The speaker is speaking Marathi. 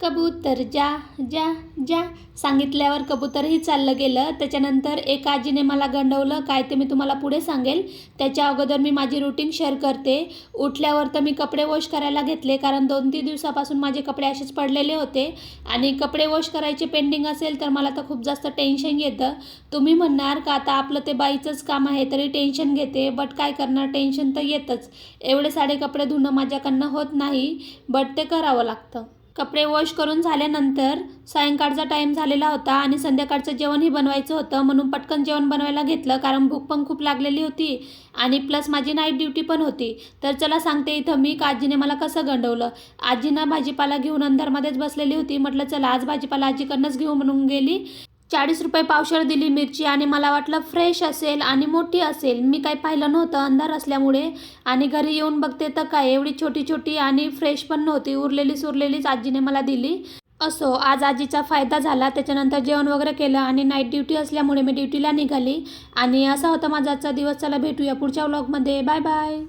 कबूतर जा जा जा सांगितल्यावर कबूतरही चाललं गेलं. त्याच्यानंतर एका आजीने मला गंडवलं, काय ते मी तुम्हाला पुढे सांगेल. त्याच्या अगोदर मी माझी रुटीन शेअर करते. उठल्यावर तर मी कपडे वॉश करायला घेतले, कारण 2-3 दिवसापासून माझे कपडे असेच पडलेले होते आणि कपडे वॉश करायचे पेंडिंग असेल तर मला तर खूप जास्त टेन्शन येतं. तुम्ही म्हणणार का आता आपलं ते बाईचंच काम आहे तरी टेन्शन घेते, बट काय करणार, टेन्शन तर येतंच. एवढे सारे कपडे धुणं माझ्याकडनं होत नाही, बट ते करावं लागतं. कपडे वॉश करून झाल्यानंतर सायंकाळचा टाईम झालेला होता आणि संध्याकाळचं जेवणही बनवायचं होतं, म्हणून पटकन जेवण बनवायला घेतलं, कारण भूक पण खूप लागलेली होती आणि प्लस माझी नाईट ड्युटी पण होती. तर चला सांगते इथं मी का आजीने मला कसं गंडवलं. आजीनं भाजीपाला घेऊन अंधारमध्येच बसलेली होती. म्हटलं चला आज भाजीपाला आजीकडनंच घेऊन म्हणून गेली. 40 रुपये पावशेर दिली मिरची आणि मला वाटलं फ्रेश असेल आणि मोठी असेल. मी काही पाहिलं नव्हतं अंधार असल्यामुळे आणि घरी येऊन बघते तर काय एवढी छोटी छोटी आणि फ्रेश पण नव्हती, उरलेली सुरलेलीच आजीने मला दिली. असो, आज आजीचा फायदा झाला. त्याच्यानंतर जेवण वगैरे केलं आणि नाईट ड्युटी असल्यामुळे मी ड्युटीला निघाली आणि असा होता माझा आजचा दिवस. चला भेटूया पुढच्या व्लॉगमध्ये. Bye bye.